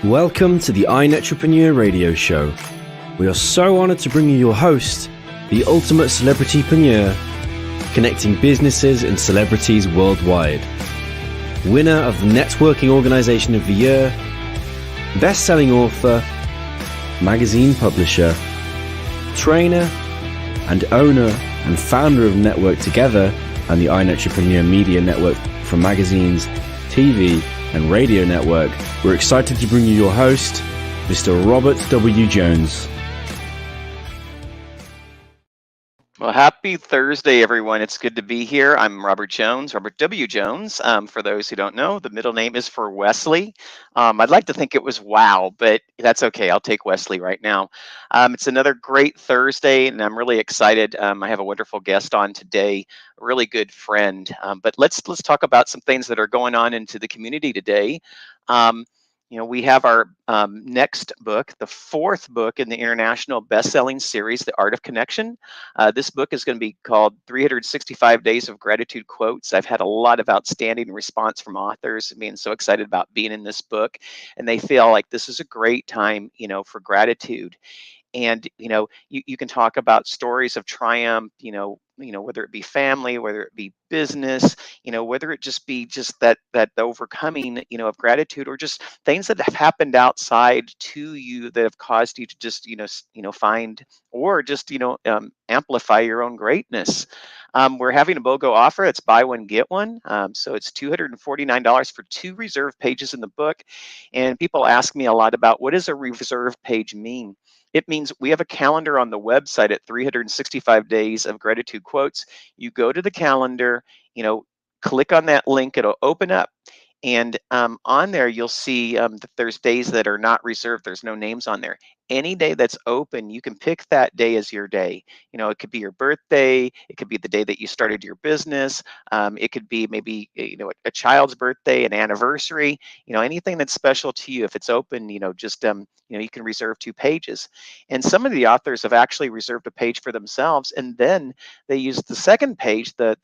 Welcome to the iNetrepreneur Radio Show. We are so honored to bring you your host, the ultimate celebritypreneur, connecting businesses and celebrities worldwide. Winner of the Networking Organization of the Year, Bestselling Author, Magazine Publisher, Trainer, and owner and founder of Network Together and the iNetrepreneur Media Network for magazines, TV, and radio network. We're excited to bring you your host, Mr. Robert W. Jones. Well, happy Thursday, everyone. It's good to be here. I'm Robert Jones, Robert W. Jones. For those who don't know, the middle name is for Wesley. I'd like to think it was Wow, but that's okay. I'll take Wesley right now. It's another great Thursday, and I'm really excited. I have a wonderful guest on today, a really good friend. But let's talk about some things that are going on into the community today. We have our next book, the fourth book in the international best-selling series, The Art of Connection. This book is going to be called 365 Days of Gratitude Quotes. I've had a lot of outstanding response from authors being so excited about being in this book, and they feel like this is a great time, for gratitude. And you can talk about stories of triumph, whether it be family, whether it be business, whether it just be that overcoming, of gratitude, or just things that have happened outside to you that have caused you to just find, or just amplify your own greatness. We're having a BOGO offer. It's buy one get one, so it's $249 for 2 reserve pages in the book. And people ask me a lot about, what does a reserve page mean? It means we have a calendar on the website at 365 Days of Gratitude Quotes. You go to the calendar, click on that link, it'll open up. And on there, you'll see that there's days that are not reserved. There's no names on there. Any day that's open, you can pick that day as your day. It could be your birthday. It could be the day that you started your business. It could be maybe, a child's birthday, an anniversary, anything that's special to you. If it's open, just, you can reserve 2 pages. And some of the authors have actually reserved a page for themselves. And then they use the second page, the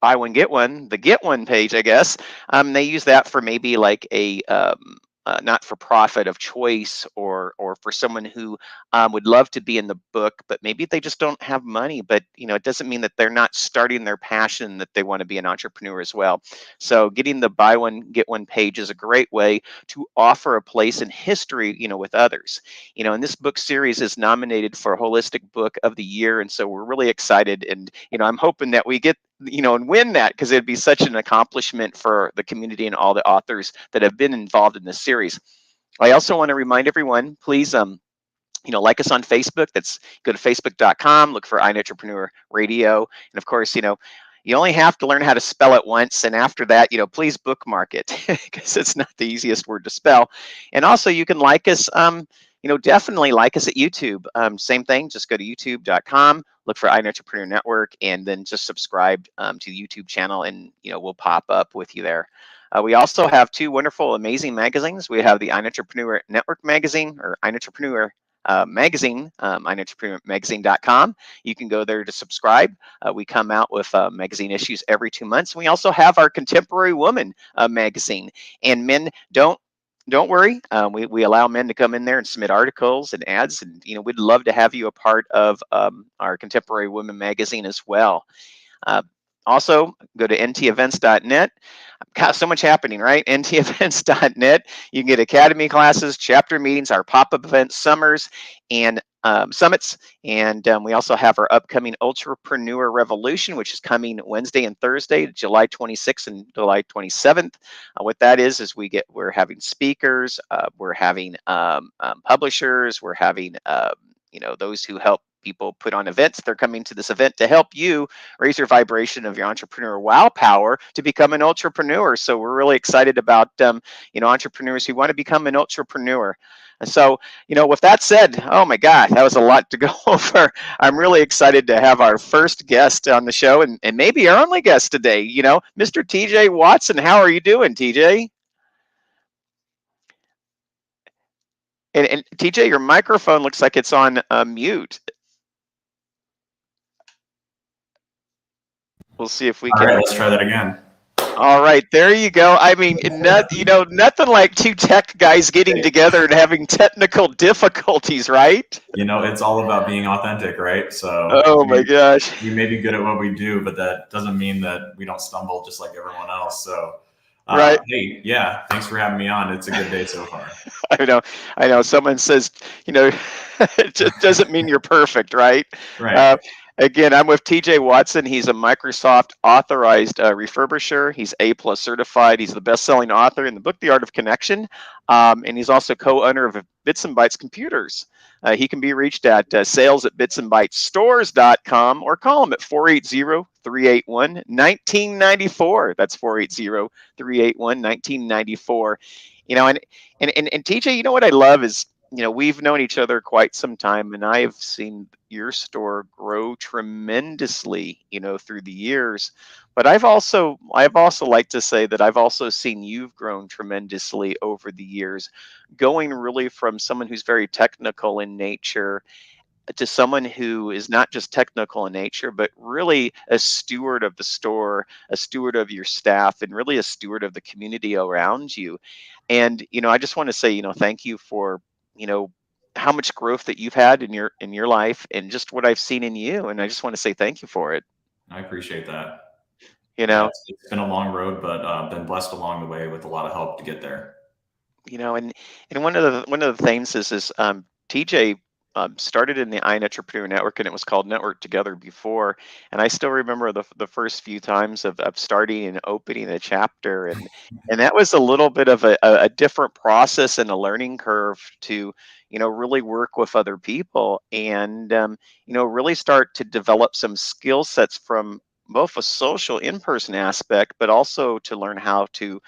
buy one get one, the get one page, I guess. They use that for maybe like a not-for-profit of choice, or for someone who would love to be in the book, but maybe they just don't have money. But it doesn't mean that they're not starting their passion, that they want to be an entrepreneur as well. So getting the buy one get one page is a great way to offer a place in history, with others. And this book series is nominated for Holistic Book of the Year, and so we're really excited. And I'm hoping that we get and win that, because it'd be such an accomplishment for the community and all the authors that have been involved in this series. I also want to remind everyone, please, like us on Facebook. That's go to facebook.com, look for iNetrepreneur Radio. And of course, you only have to learn how to spell it once, and after that, please bookmark it, because it's not the easiest word to spell. And also, you can like us, definitely like us at YouTube. Same thing, just go to youtube.com, look for iNetrepreneur Network, and then just subscribe to the YouTube channel, and we'll pop up with you there. We also have 2 wonderful, amazing magazines. We have the iNetrepreneur Network magazine, or iNetrepreneur magazine, iNetrepreneur.magazine.com. You can go there to subscribe. We come out with magazine issues every 2 months. We also have our Contemporary Woman magazine. And men, don't worry. We allow men to come in there and submit articles and ads, and we'd love to have you a part of our Contemporary Women magazine as well. Also, go to ntevents.net. God, so much happening, right? ntevents.net. You can get academy classes, chapter meetings, our pop-up events, summers, and summits. And we also have our upcoming Ultrapreneur Revolution, which is coming Wednesday and Thursday, July 26th and July 27th. What that is we're having speakers, we're having publishers, we're having those who help people put on events. They're coming to this event to help you raise your vibration of your entrepreneur wow power to become an ultrapreneur. So we're really excited about entrepreneurs who want to become an ultrapreneur. And so, with that said, oh my God, that was a lot to go over. I'm really excited to have our first guest on the show, and maybe our only guest today, Mr. TJ Watson. How are you doing, TJ? And TJ, your microphone looks like it's on mute. We'll see if we can. All right, let's try that again. All right, there you go. I mean, nothing like two tech guys getting together and having technical difficulties, right? It's all about being authentic, right? So Oh my gosh. we may be good at what we do, but that doesn't mean that we don't stumble just like everyone else. So, Right. hey, yeah, thanks for having me on. It's a good day so far. I know. I know. Someone says, you know, it just doesn't mean you're perfect, right? Right. Uh, Again, I'm with TJ Watson. He's a Microsoft Authorized Refurbisher. He's A+ certified. He's the best-selling author in the book The Art of Connection, and he's also co-owner of Bits and Bytes Computers. He can be reached at sales at bitsandbytesstores.com or call him at 480-381-1994. That's 480-381-1994. And TJ, you know what I love is, we've known each other quite some time, and I've seen your store grow tremendously, through the years. But I've also like to say that I've also seen you've grown tremendously over the years, going really from someone who's very technical in nature to someone who is not just technical in nature, but really a steward of the store, a steward of your staff, and really a steward of the community around you. And I just want to say, thank you for, you know, how much growth that you've had in your life, and just what I've seen in you. And I just want to say thank you for it. I appreciate that. You Yeah, know, it's been a long road, but been blessed along the way with a lot of help to get there. and one of the things is TJ started in the iEntrepreneur Network, and it was called Network Together before. And I still remember the first few times of starting and opening a chapter, and that was a little bit of a different process and a learning curve to really work with other people, and really start to develop some skill sets from both a social in-person aspect, but also to learn how to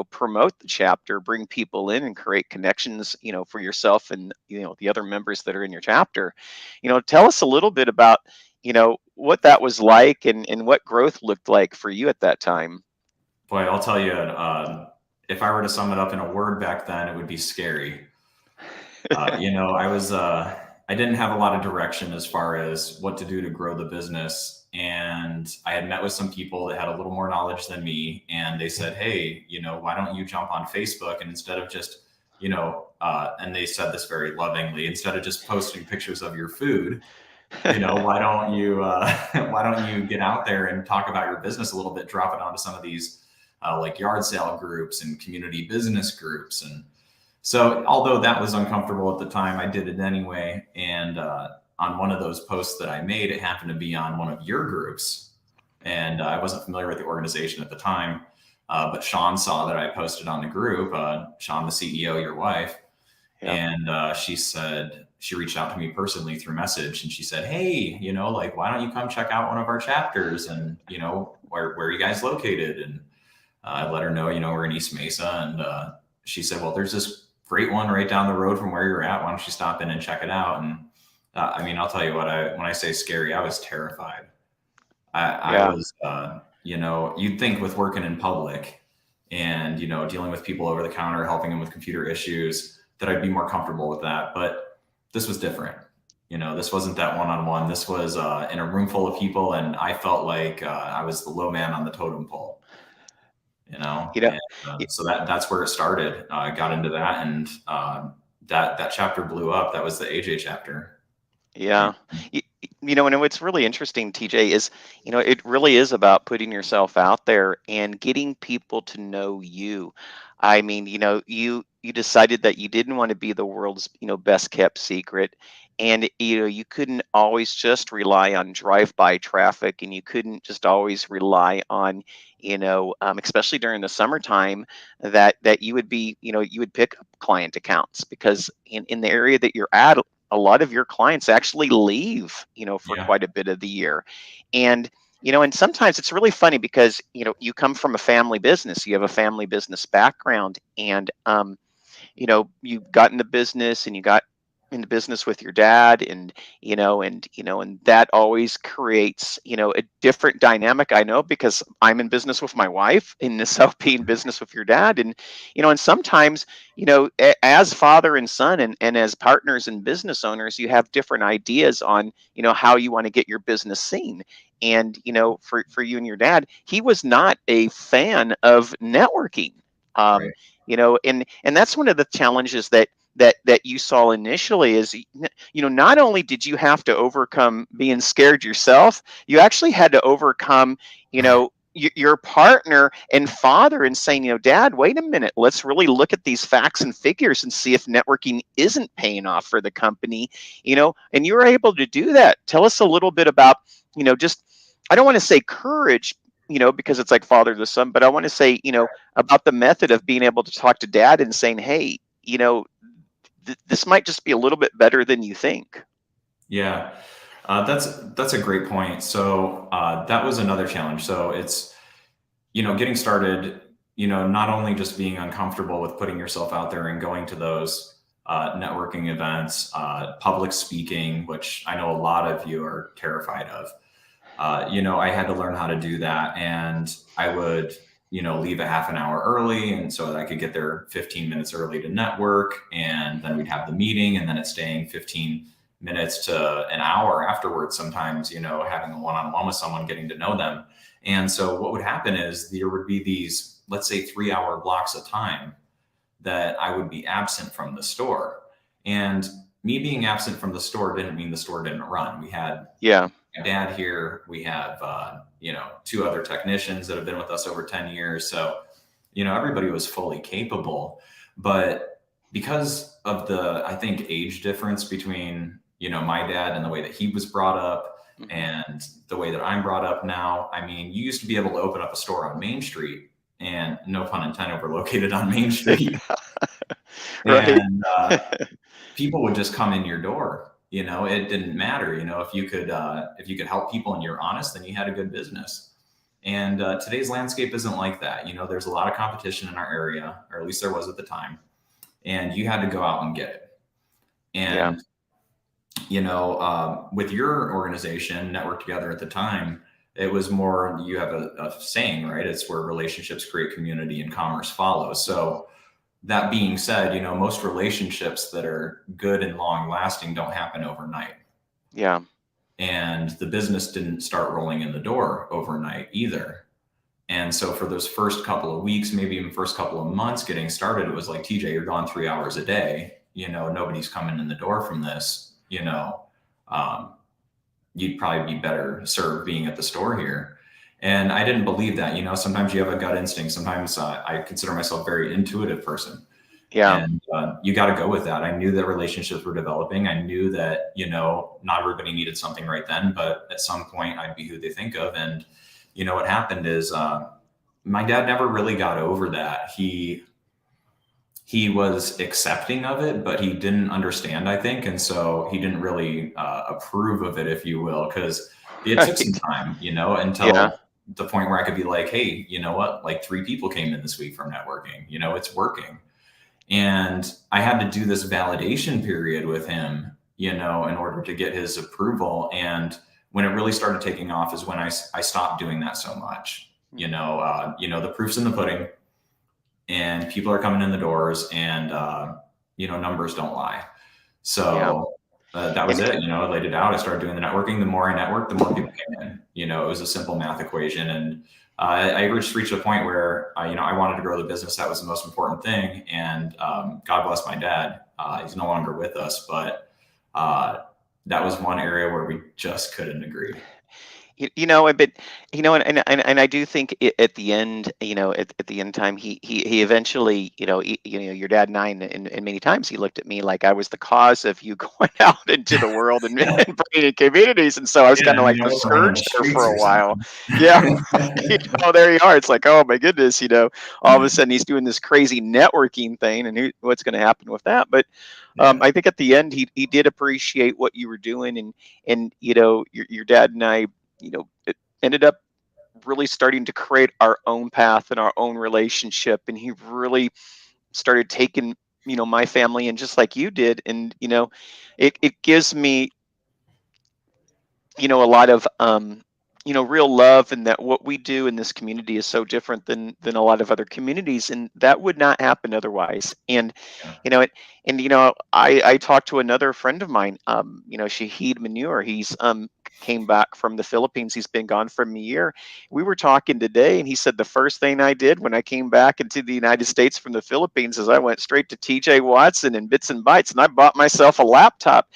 promote the chapter, bring people in, and create connections, for yourself and the other members that are in your chapter. Tell us a little bit about what that was like, and what growth looked like for you at that time. Boy, I'll tell you, if I were to sum it up in a word back then, it would be scary. I didn't have a lot of direction as far as what to do to grow the business. And I had met with some people that had a little more knowledge than me. And they said, hey, why don't you jump on Facebook, and instead of just, and they said this very lovingly, instead of just posting pictures of your food, why don't you, why don't you get out there and talk about your business a little bit, drop it onto some of these like yard sale groups and community business groups. And so, although that was uncomfortable at the time, I did it anyway. And on one of those posts that I made, it happened to be on one of your groups. And I wasn't familiar with the organization at the time, but Sean saw that I posted on the group, Sean, the CEO, your wife. Yeah. And she reached out to me personally through message, and she said, hey, like, why don't you come check out one of our chapters? And, where are you guys located? And I let her know, we're in East Mesa. And she said, well, there's this great one right down the road from where you're at. Why don't you stop in and check it out? And I'll tell you what, when I say scary, I was terrified. I Yeah. was, you'd think with working in public and, dealing with people over the counter, helping them with computer issues, that I'd be more comfortable with that. But this was different. This wasn't that one-on-one. This was in a room full of people. And I felt like I was the low man on the totem pole. you know And y- so that's where it started. I got into that, and that chapter blew up. That was the AJ chapter. And yeah. And what's really interesting, TJ, is it really is about putting yourself out there and getting people to know you. I mean, you decided that you didn't want to be the world's best kept secret, and you couldn't always just rely on drive-by traffic, and you couldn't just always rely on especially during the summertime, that you would pick up client accounts, because in the area that you're at, a lot of your clients actually leave, for yeah, quite a bit of the year. And sometimes it's really funny because, you come from a family business, you have a family business background, and, you got into business, and you got, into business with your dad, and and that always creates a different dynamic. I know, because I'm in business with my wife, and so be in business with your dad, and sometimes as father and son, and as partners and business owners, you have different ideas on how you want to get your business seen. And for you and your dad, he was not a fan of networking. um, Right. and that's one of the challenges that you saw initially. Is not only did you have to overcome being scared yourself, you actually had to overcome your partner and father, and saying, Dad, wait a minute, let's really look at these facts and figures and see if networking isn't paying off for the company. And you were able to do that. Tell us a little bit about just, I don't want to say courage, because it's like father to son, but I want to say, about the method of being able to talk to dad and saying, hey, this might just be a little bit better than you think. Yeah, that's a great point. So that was another challenge. So it's getting started. Not only just being uncomfortable with putting yourself out there and going to those networking events, public speaking, which I know a lot of you are terrified of. I had to learn how to do that, and I would leave a half an hour early, and so that I could get there 15 minutes early to network, and then we'd have the meeting, and then it's staying 15 minutes to an hour afterwards, sometimes having a one-on-one with someone, getting to know them. And so what would happen is there would be these, let's say, 3-hour blocks of time that I would be absent from the store. And me being absent from the store didn't mean the store didn't run. We had Yeah. my dad here. We have, 2 other technicians that have been with us over 10 years. So, everybody was fully capable. But because of the, I think, age difference between, my dad and the way that he was brought up Mhm. and the way that I'm brought up now, I mean, you used to be able to open up a store on Main Street, and no pun intended, we're located on Main Street. Right. And people would just come in your door. It didn't matter. If you could help people and you're honest, then you had a good business. And today's landscape isn't like that. There's a lot of competition in our area, or at least there was at the time, and you had to go out and get it. Yeah. And with your organization, Network Together, at the time, it was more, you have a saying, right? It's where relationships create community and commerce follows. So that being said, most relationships that are good and long lasting don't happen overnight. Yeah. And the business didn't start rolling in the door overnight either. And so for those first couple of weeks, maybe even first couple of months getting started, it was like, TJ, you're gone 3 hours a day. Nobody's coming in the door from this. Um, you'd probably be better served being at the store here. And I didn't believe that. Sometimes you have a gut instinct. Sometimes I consider myself a very intuitive person. Yeah. And you got to go with that. I knew that relationships were developing. I knew that, not everybody needed something right then, but at some point I'd be who they think of. And, what happened is my dad never really got over that. He was accepting of it, but he didn't understand, I think. And so he didn't really approve of it, if you will, because it took some Right. time, Yeah. until the point where I could be like, hey, you know what? Like 3 people came in this week from networking, it's working. And I had to do this validation period with him, in order to get his approval. And when it really started taking off is when I stopped doing that so much. The proof's in the pudding, and people are coming in the doors, and numbers don't lie. Yeah. So that was And it. I laid it out. I started doing the networking. The more I networked, the more people came in. It was a simple math equation. And I reached a point where I wanted to grow the business. That was the most important thing. And God bless my dad. He's no longer with us, but that was one area where we just couldn't agree. but and I do think at the end, at the end time, he eventually, your dad and I, and many times he looked at me like I was the cause of you going out into the world and, Yeah, and bringing in communities, and so I was kind I of mean, like I the wasn't running the scourger for streets a or while. something. Yeah. There you are. It's like, oh my goodness, all of a sudden he's doing this crazy networking thing, and what's going to happen with that? But Yeah. I think at the end he did appreciate what you were doing, and your dad and I, it ended up really starting to create our own path and our own relationship, and he really started taking my family, and just like you did. And, it gives me, a lot of, real love, and that what we do in this community is so different than a lot of other communities, and that would not happen otherwise. And Yeah. I talked to another friend of mine, Shahid Manure. He's came back from the Philippines. He's been gone for a year. We were talking today, and he said the first thing I did when I came back into the United States from the Philippines is I went straight to TJ Watson and Bits and Bytes, and I bought myself a laptop.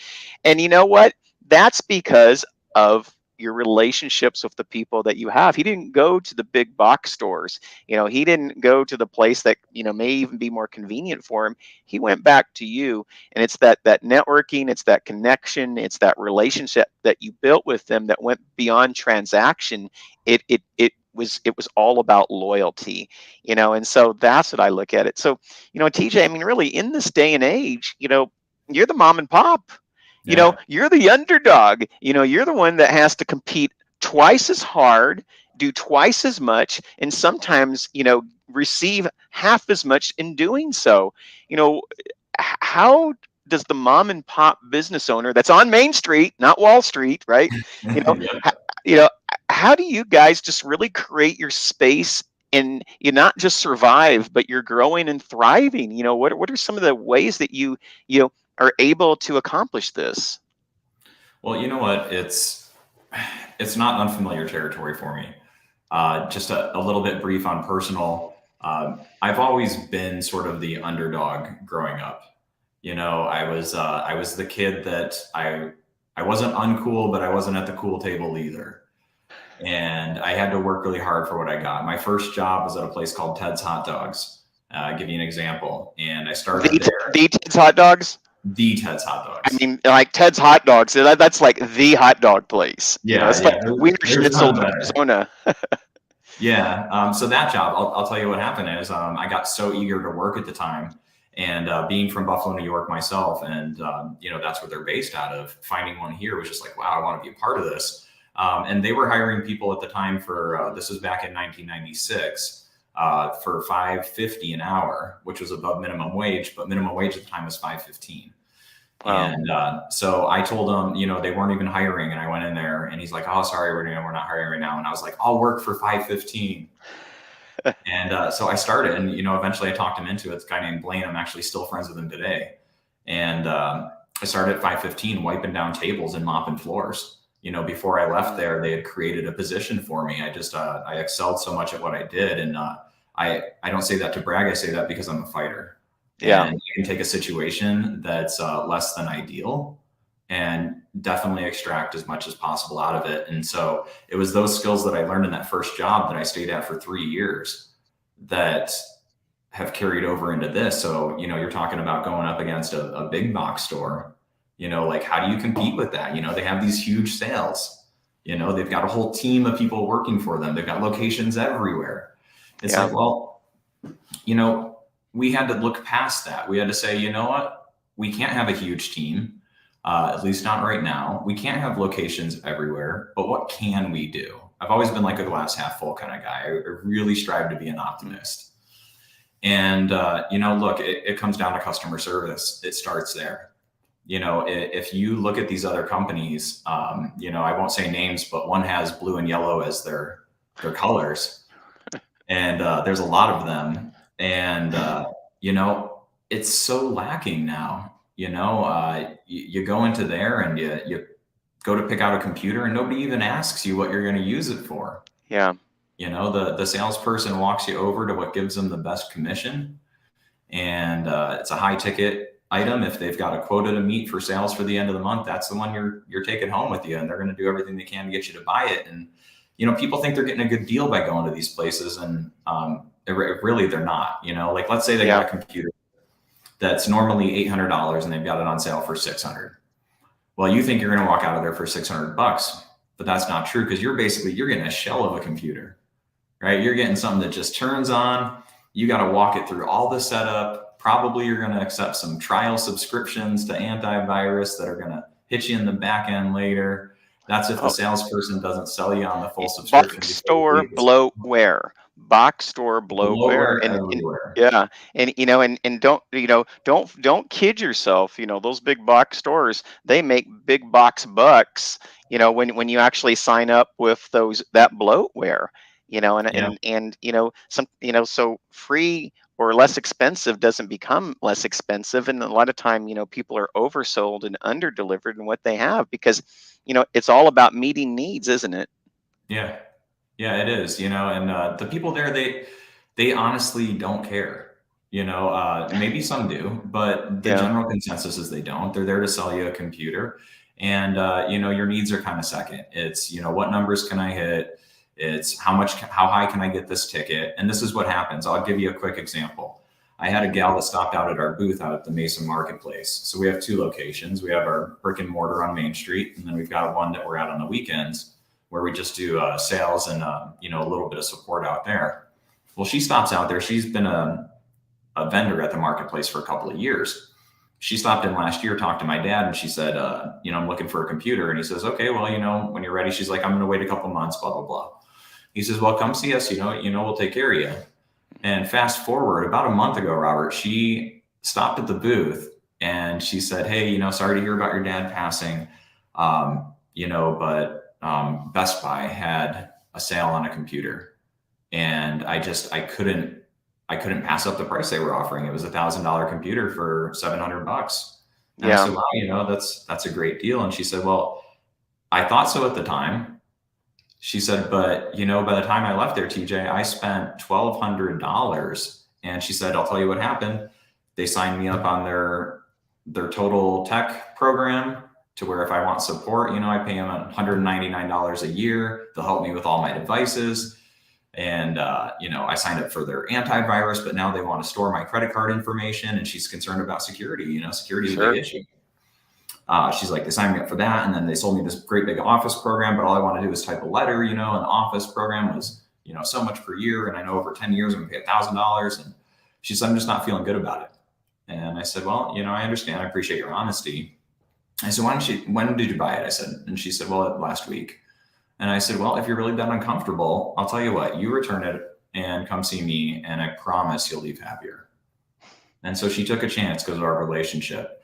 And you know what? That's because of your relationships with the people that you have. He didn't go to the big box stores. He didn't go to the place that, may even be more convenient for him. He went back to you. And it's that networking, it's that connection, it's that relationship that you built with them that went beyond transaction. It was all about loyalty, and so that's what I look at it. So, TJ, I mean, really, in this day and age, you're the mom and pop. Yeah. You're the underdog. You're the one that has to compete twice as hard, do twice as much, and sometimes, receive half as much in doing so. How does the mom and pop business owner that's on Main Street, not Wall Street, right? You know, Yep. how, you know, how do you guys just really create your space, and you not just survive, but you're growing and thriving? What are some of the ways that you are able to accomplish this? Well, you know what? It's not unfamiliar territory for me. Just a little bit brief on personal. I've always been sort of the underdog growing up. I was the kid that I wasn't uncool, but I wasn't at the cool table either. And I had to work really hard for what I got. My first job was at a place called Ted's Hot Dogs. I'll give you an example. And I started there. The Ted's hot dogs. The Ted's Hot I Dogs. mean, like Ted's hot dogs. That's like the hot dog place. Yeah, It's like yeah. Wiener There's Schnitzel none of better. Arizona. Yeah. So that job, I'll tell you what happened is I got so eager to work at the time, and being from Buffalo, New York myself, and that's where they're based out of. Finding one here was just like, wow, I want to be a part of this. And they were hiring people at the time for this was back in 1996 for $5.50 an hour, which was above minimum wage, but minimum wage at the time was $5.15. Wow. And so I told them, they weren't even hiring. And I went in there and he's like, oh, sorry, we're not hiring right now. And I was like, I'll work for $5.15. And so I started, and, eventually I talked him into it. It's a guy named Blaine. I'm actually still friends with him today. And I started at $5.15 wiping down tables and mopping floors. Before I left there, they had created a position for me. I excelled so much at what I did. And I don't say that to brag. I say that because I'm a fighter. Yeah. And you can take a situation that's less than ideal and definitely extract as much as possible out of it. And so it was those skills that I learned in that first job that I stayed at for 3 years that have carried over into this. So, you're talking about going up against a big box store, like how do you compete with that? They have these huge sales, they've got a whole team of people working for them. They've got locations everywhere. It's like, well, we had to look past that. We had to say, you know what? We can't have a huge team, at least not right now. We can't have locations everywhere, but what can we do? I've always been like a glass half full kind of guy. I really strive to be an optimist. And, look, it comes down to customer service. It starts there. If you look at these other companies, I won't say names, but one has blue and yellow as their colors. And there's a lot of them. And, it's so lacking now. You go into there and you go to pick out a computer and nobody even asks you what you're going to use it for. Yeah. The salesperson walks you over to what gives them the best commission. And it's a high ticket item. If they've got a quota to meet for sales for the end of the month, that's the one you're taking home with you. And they're going to do everything they can to get you to buy it. And, people think they're getting a good deal by going to these places. And really, they're not. Like, let's say they got a computer that's normally $800 and they've got it on sale for $600. Well, you think you're going to walk out of there for $600, but that's not true, because you're getting a shell of a computer, right? You're getting something that just turns on. You got to walk it through all the setup. Probably you're going to accept some trial subscriptions to antivirus that are going to hit you in the back end later. That's if the salesperson doesn't sell you on the full subscription. Box store bloatware. box store bloatware, Bloatware and everywhere. yeah, and don't kid yourself. Those big box stores, they make big box bucks. When you actually sign up with that bloatware. And Yeah. so free or less expensive doesn't become less expensive, and a lot of time people are oversold and underdelivered in what they have, because it's all about meeting needs, isn't it? Yeah. Yeah, it is, and the people there, they honestly don't care. Maybe some do, but the Yeah. general consensus is they don't. They're there to sell you a computer, and your needs are kind of second. It's what numbers can I hit? It's how high can I get this ticket? And this is what happens. I'll give you a quick example. I had a gal that stopped out at our booth out at the Mason Marketplace. So we have two locations. We have our brick and mortar on Main Street, and then we've got one that we're out on the weekends, where we just do sales and a little bit of support out there. Well, she stops out there. She's been a vendor at the marketplace for a couple of years. She stopped in last year, talked to my dad, and she said, I'm looking for a computer. And he says, okay, well, when you're ready. She's like, I'm going to wait a couple months, blah, blah, blah. He says, well, come see us. We'll take care of you. And fast forward about a month ago, Robert, she stopped at the booth and she said, hey, sorry to hear about your dad passing. But Best Buy had a sale on a computer, and I couldn't pass up the price they were offering. It was $1,000 computer for $700. And I Yeah. said, wow, that's a great deal. And she said, well, I thought so at the time. She said, but by the time I left there, TJ, I spent $1,200. And she said, I'll tell you what happened. They signed me up on their total tech program, to where if I want support, I pay them $199 a year. They'll help me with all my devices. And, I signed up for their antivirus, but now they want to store my credit card information. And she's concerned about security. Security is a Sure. big issue. She's like, they signed me up for that. And then they sold me this great big office program, but all I want to do is type a letter, and the office program was, so much per year. And I know over 10 years, I'm going to pay $1,000. And she said, I'm just not feeling good about it. And I said, well, I understand. I appreciate your honesty. I said, when did you buy it? I said, and she said, well, last week. And I said, well, if you're really that uncomfortable, I'll tell you what, you return it and come see me, and I promise you'll leave happier. And so she took a chance because of our relationship.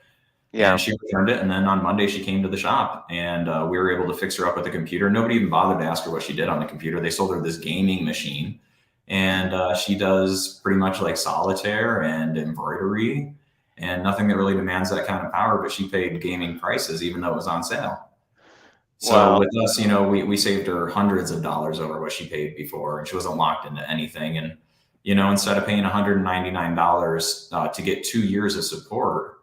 Yeah. And she returned it. And then on Monday, she came to the shop, and we were able to fix her up with a computer. Nobody even bothered to ask her what she did on the computer. They sold her this gaming machine, and she does pretty much like solitaire and embroidery, and nothing that really demands that kind of power, but she paid gaming prices, even though it was on sale. So Wow. with us, we saved her hundreds of dollars over what she paid before, and she wasn't locked into anything. And, instead of paying $199 to get 2 years of support,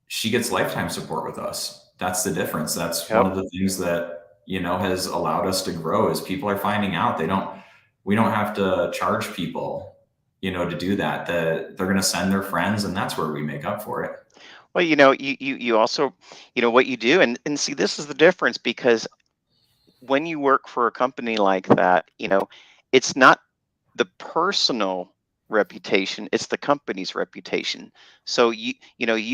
she gets lifetime support with us. That's the difference. That's Yep. one of the things that, has allowed us to grow, is people are finding out we don't have to charge people, to do that, that they're going to send their friends, and that's where we make up for it. Well, you also, what you do, and see, this is the difference, because when you work for a company like that, it's not the personal reputation, it's the company's reputation. So you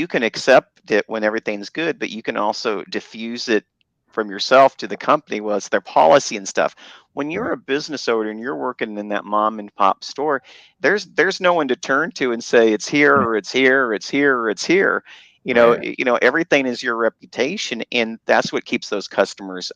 can accept it when everything's good, but you can also diffuse it from yourself to the company. Well, it's their policy and stuff. When you're a business owner and you're working in that mom and pop store, there's no one to turn to and say it's here or it's here or it's here or it's here. Right. Everything is your reputation, and that's what keeps those customers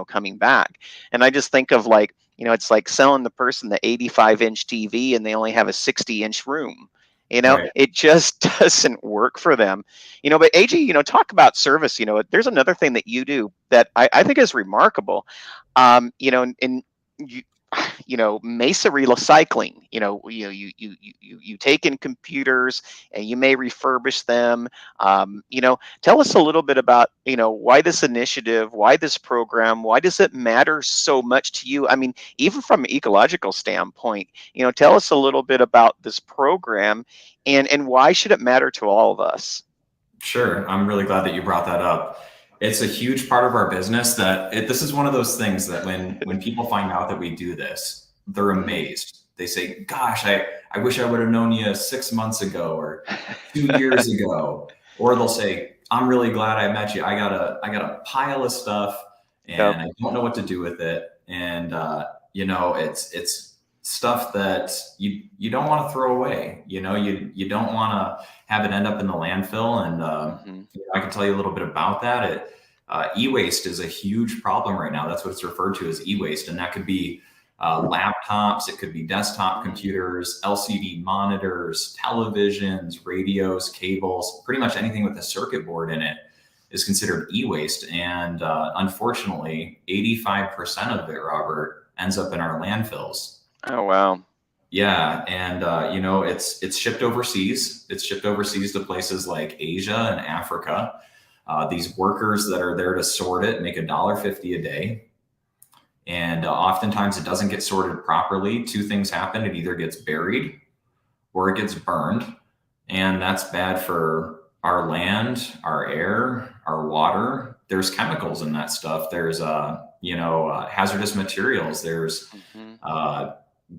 coming back. And I just think of, like, it's like selling the person the 85-inch TV and they only have a 60-inch room. Right. It just doesn't work for them. But AJ, talk about service. There's another thing that you do that I think is remarkable. And you, Mesa Recycling. You take in computers and you may refurbish them. Tell us a little bit about why this initiative, why this program, why does it matter so much to you? I mean, even from an ecological standpoint, tell us a little bit about this program, and why should it matter to all of us? Sure. I'm really glad that you brought that up. It's a huge part of our business this is one of those things that when people find out that we do this, they're amazed. They say, gosh, I wish I would have known you 6 months ago or 2 years ago. Or they'll say, I'm really glad I met you. I got a pile of stuff Yep. and I don't know what to do with it. And, it's stuff that you don't want to throw away. You don't want to have it end up in the landfill. And I can tell you a little bit about that. E-waste is a huge problem right now. That's what it's referred to as e-waste, and that could be laptops, it could be desktop computers, LCD monitors, televisions, radios, cables, pretty much anything with a circuit board in it is considered e-waste. And unfortunately, 85% of it, Robert, ends up in our landfills. Oh, wow. Yeah. And, it's shipped overseas. It's shipped overseas to places like Asia and Africa. These workers that are there to sort it make $1.50 a day. And oftentimes it doesn't get sorted properly. Two things happen. It either gets buried or it gets burned. And that's bad for our land, our air, our water. There's chemicals in that stuff. There's, hazardous materials. There's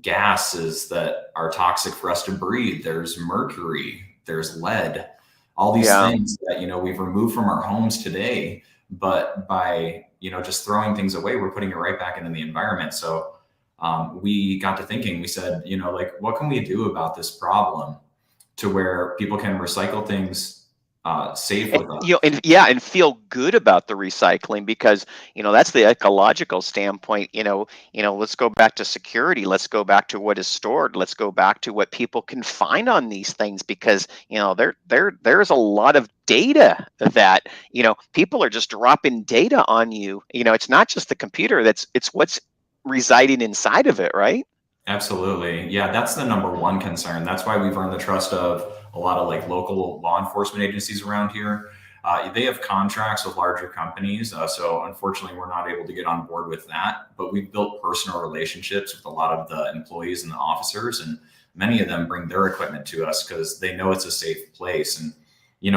gases that are toxic for us to breathe. There's mercury. There's lead. All these things that, we've removed from our homes today. But by just throwing things away, we're putting it right back into the environment. So we got to thinking, we said, what can we do about this problem to where people can recycle things safe with us? And feel good about the recycling, because that's the ecological standpoint. Let's go back to security. Let's go back to what is stored. Let's go back to what people can find on these things, because there's a lot of data that people are just dropping data on you. It's not just the computer, it's what's residing inside of it, right? Absolutely. Yeah, that's the number one concern. That's why we've earned the trust of a lot of local law enforcement agencies around here. They have contracts with larger companies. So unfortunately, we're not able to get on board with that. But we've built personal relationships with a lot of the employees and the officers. And many of them bring their equipment to us because they know it's a safe place. And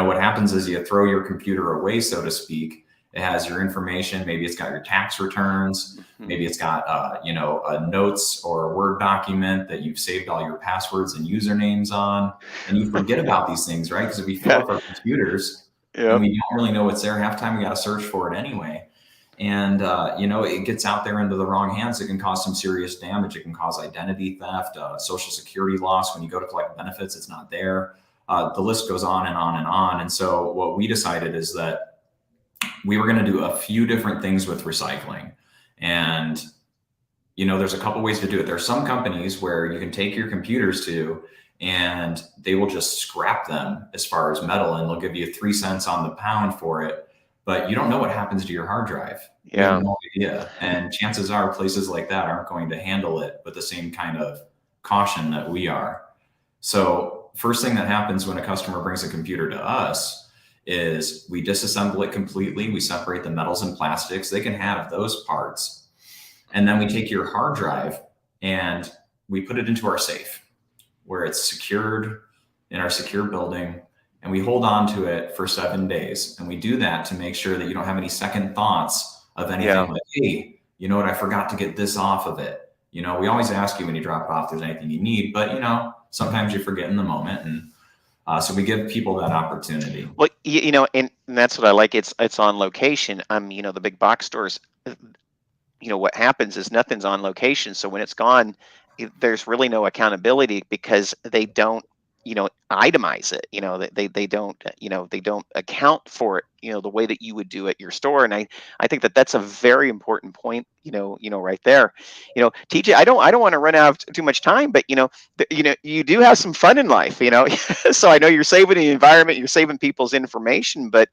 what happens is you throw your computer away, so to speak. It has your information. Maybe it's got your tax returns. Maybe it's got, notes or a Word document that you've saved all your passwords and usernames on. And you forget about these things, right? Because if we fill up our computers and we don't really know what's there, half the time we got to search for it anyway. And, it gets out there into the wrong hands. It can cause some serious damage. It can cause identity theft, Social Security loss. When you go to collect benefits, it's not there. The list goes on and on and on. And so what we decided is that we were going to do a few different things with recycling. And, there's a couple ways to do it. There's some companies where you can take your computers to, and they will just scrap them as far as metal, and they'll give you 3 cents on the pound for it. But you don't know what happens to your hard drive. You have no idea. And chances are places like that aren't going to handle it with the same kind of caution that we are. So first thing that happens when a customer brings a computer to us is we disassemble it completely. We separate the metals and plastics. They can have those parts. And then we take your hard drive and we put it into our safe where it's secured in our secure building, and we hold on to it for 7 days. And we do that to make sure that you don't have any second thoughts of anything like, hey, you know what, I forgot to get this off of it. We always ask you when you drop it off, if there's anything you need, but sometimes you forget in the moment. And so we give people that opportunity. Well, and that's what I like. It's on location. The big box stores, what happens is nothing's on location. So when it's gone, there's really no accountability because they don't, itemize it. They don't account for it, the way that you would do at your store. And I think that that's a very important point, right there. TJ, I don't want to run out of too much time, but you do have some fun in life, so I know you're saving the environment, you're saving people's information, but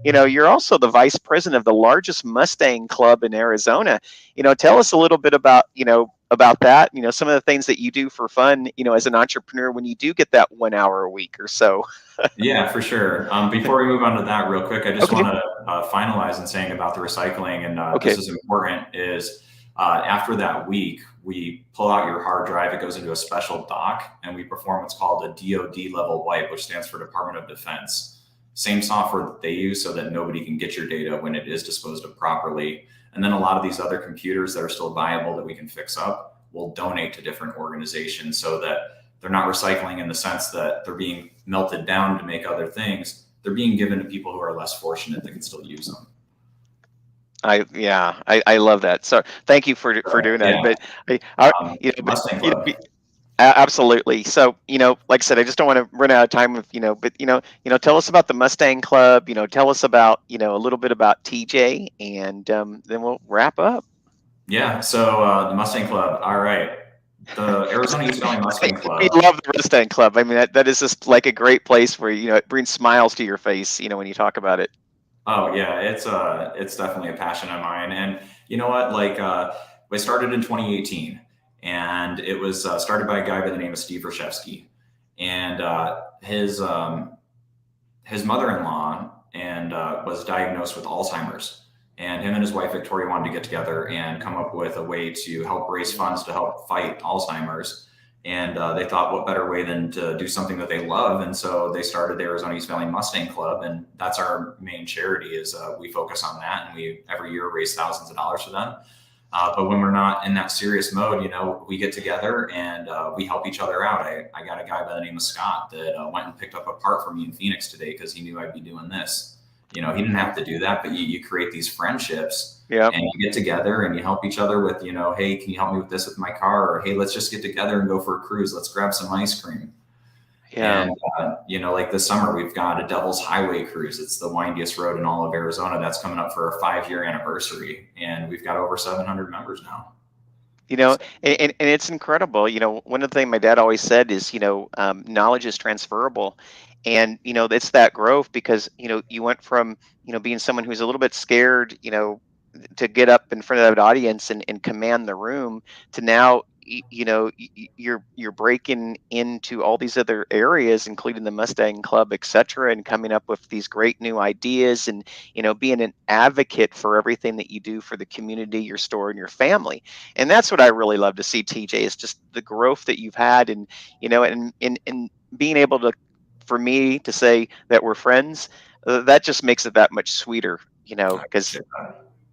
you're also the vice president of the largest Mustang club in Arizona. Tell us a little bit about that, some of the things that you do for fun, as an entrepreneur when you do get that 1 hour a week or so. Yeah, for sure. Before we move on to that real quick, I just want to finalize in saying about the recycling, and this is important, is after that week, we pull out your hard drive, it goes into a special dock, and we perform what's called a DoD level wipe, which stands for Department of Defense. Same software that they use so that nobody can get your data when it is disposed of properly. And then a lot of these other computers that are still viable that we can fix up, we'll donate to different organizations so that they're not recycling in the sense that they're being melted down to make other things. They're being given to people who are less fortunate that can still use them. I love that. So thank you for doing that. Yeah. But I, but Mustang Club. absolutely. So like I said, I just don't want to run out of time with but tell us about the Mustang Club. Tell us about a little bit about TJ, and then we'll wrap up. Yeah. So the Mustang Club. All right. The Arizona East Valley Mustang We Club. love the Mustang Club. I mean, that is just like a great place where it brings smiles to your face. When you talk about it. Oh yeah, it's definitely a passion of mine. And you know what? Like I started in 2018, and it was started by a guy by the name of Steve Rashevsky, and his mother-in-law and was diagnosed with Alzheimer's. And him and his wife Victoria wanted to get together and come up with a way to help raise funds to help fight Alzheimer's. And they thought, what better way than to do something that they love? And so they started the Arizona East Valley Mustang Club, and that's our main charity. Is we focus on that, and we every year raise thousands of dollars for them. But when we're not in that serious mode, we get together and we help each other out. I got a guy by the name of Scott that went and picked up a part for me in Phoenix today because he knew I'd be doing this. He didn't have to do that, but you create these friendships. Yeah. And you get together and you help each other with, hey, can you help me with this with my car? Or, hey, let's just get together and go for a cruise. Let's grab some ice cream. Yeah. And, like this summer, we've got a Devil's Highway cruise. It's the windiest road in all of Arizona. That's coming up for a 5-year anniversary. And we've got over 700 members now. And it's incredible. One of the things my dad always said is, knowledge is transferable. And, it's that growth because, you went from, being someone who's a little bit scared, to get up in front of that audience and command the room to now you're breaking into all these other areas, including the Mustang Club, etc., and coming up with these great new ideas, and being an advocate for everything that you do for the community, your store, and your family. And that's what I really love to see, TJ, is just the growth that you've had, and and being able to, for me to say that we're friends, that just makes it that much sweeter, because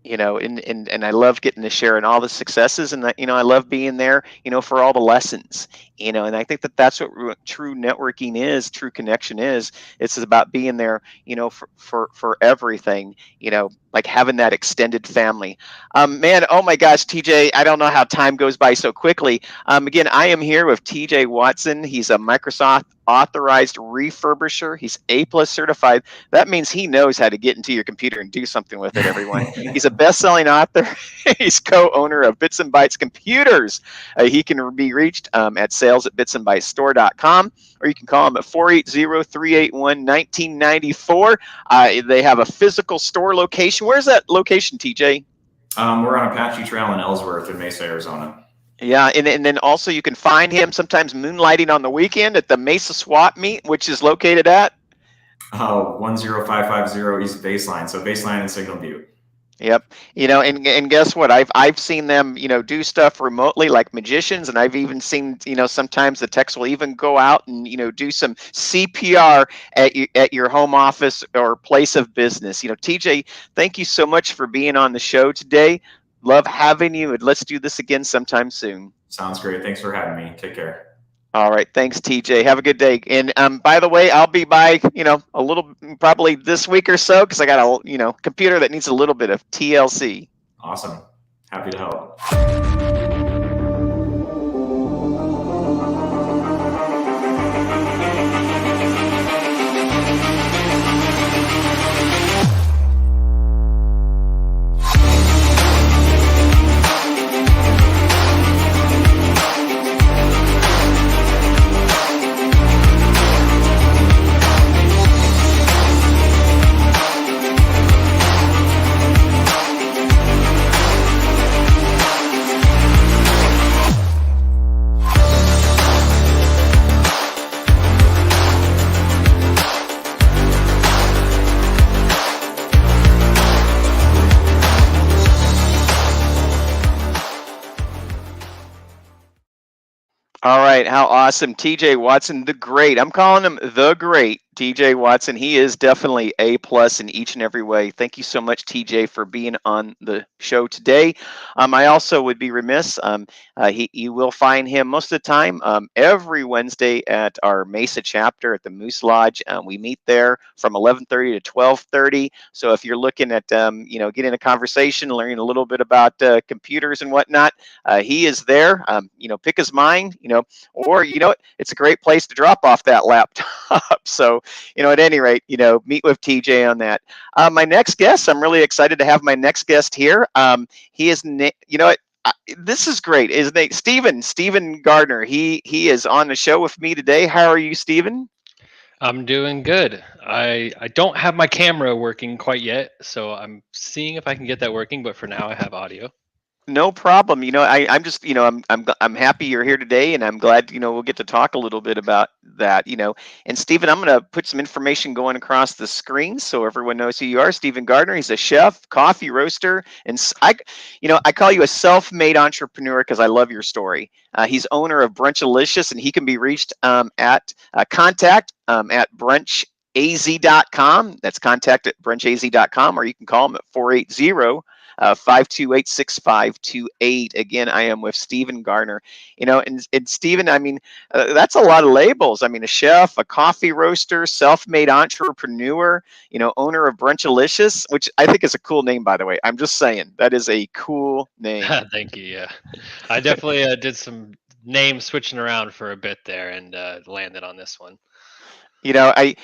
and I love getting to share in all the successes, and that I love being there for all the lessons, and I think that that's what true networking is, true connection is. It's about being there for everything, like having that extended family. Man, oh my gosh, TJ, I don't know how time goes by so quickly. Again, I am here with TJ Watson. He's a Microsoft Authorized Refurbisher. He's A+ certified. That means he knows how to get into your computer and do something with it, everyone. He's a best-selling author. He's co-owner of Bits and Bytes Computers. He can be reached at sales@bitsandbytesstore.com, or you can call him at 480-381-1994. They have a physical store location. Where's that location, TJ? We're on Apache Trail in Ellsworth in Mesa, Arizona. Yeah, and then also you can find him sometimes moonlighting on the weekend at the Mesa Swap Meet, which is located at 10550 East Baseline. So Baseline and Signal Butte. Yep. And guess what? I've seen them, do stuff remotely like magicians, and I've even seen, sometimes the techs will even go out and, do some CPR at your home office or place of business. TJ, thank you so much for being on the show today. Love having you, and let's do this again sometime soon. Sounds great. Thanks for having me. Take care. All right. Thanks, TJ. Have a good day. And by the way, I'll be by, a little, probably this week or so, because I got a, computer that needs a little bit of TLC. Awesome. Happy to help. All right, how awesome. TJ Watson, the great. I'm calling him the great TJ Watson, he is definitely A plus in each and every way. Thank you so much, TJ, for being on the show today. I also would be remiss. You will find him most of the time every Wednesday at our Mesa chapter at the Moose Lodge. We meet there from 11:30 to 12:30. So if you're looking at getting a conversation, learning a little bit about computers and whatnot, he is there. Pick his mind. Or it's a great place to drop off that laptop. So at any rate, meet with TJ on that. My next guest, I'm really excited to have my next guest here. He is, this is great. His name, Stephen Garner. He is on the show with me today. How are you, Stephen? I'm doing good. I don't have my camera working quite yet, so I'm seeing if I can get that working, but for now I have audio. No problem. I'm just, I'm happy you're here today, and I'm glad, we'll get to talk a little bit about that. And Stephen, I'm going to put some information going across the screen so everyone knows who you are. Stephen Gardner. He's a chef, coffee roaster, and I call you a self-made entrepreneur because I love your story. He's owner of Brunchalicious, and he can be reached at contact at brunchaz.com. That's contact at brunchaz.com, or you can call him at 480 528-6528. Again, I am with Stephen Garner. And Stephen, I mean, that's a lot of labels. I mean, a chef, a coffee roaster, self-made entrepreneur, owner of Brunchalicious, which I think is a cool name, by the way. I'm just saying that is a cool name. Thank you. Yeah, I definitely did some name switching around for a bit there and landed on this one. I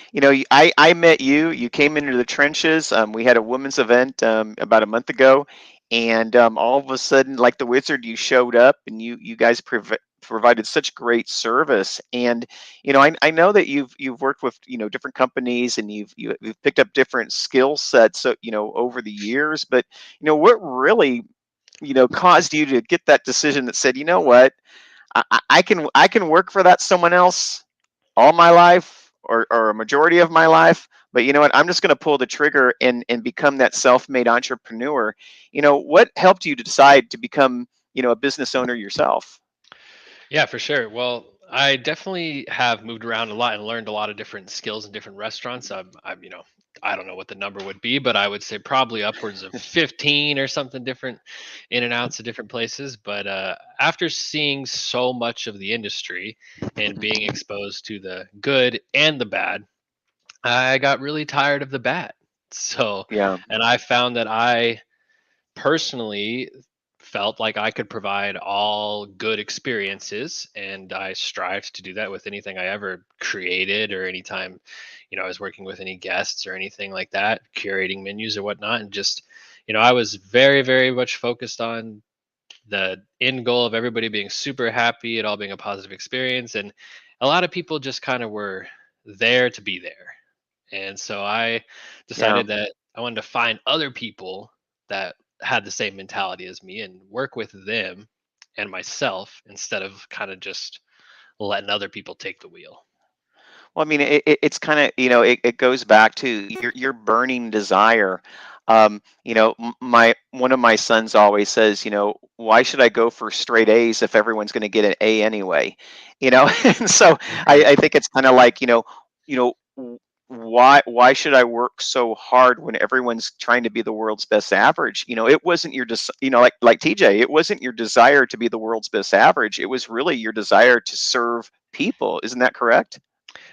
met you. You came into the trenches. We had a women's event about a month ago, and all of a sudden, like the wizard, you showed up, and you guys provided such great service. And I know that you've worked with different companies, and you've picked up different skill sets, so over the years. But what really caused you to get that decision that said, you know what, I can work for that someone else all my life, or a majority of my life, but you know what, I'm just going to pull the trigger and become that self-made entrepreneur. What helped you to decide to become a business owner yourself? Yeah, for sure. Well, I definitely have moved around a lot and learned a lot of different skills in different restaurants. I don't know what the number would be, but I would say probably upwards of 15 or something different in and outs of different places. But after seeing so much of the industry and being exposed to the good and the bad, I got really tired of the bad. So, Yeah. and I found that I personally felt like I could provide all good experiences, and I strived to do that with anything I ever created, or anytime, I was working with any guests or anything like that, curating menus or whatnot. And just, I was very, very much focused on the end goal of everybody being super happy, it all being a positive experience. And a lot of people just kind of were there to be there. And so I Yeah. decided that I wanted to find other people that had the same mentality as me and work with them and myself instead of kind of just letting other people take the wheel. Well, I mean, it's kind of, it goes back to your burning desire. My one of my sons always says, why should I go for straight A's if everyone's going to get an A anyway? And so I think it's kind of like, why should I work so hard when everyone's trying to be the world's best average? It wasn't like TJ, it wasn't your desire to be the world's best average. It was really your desire to serve people. Isn't that correct?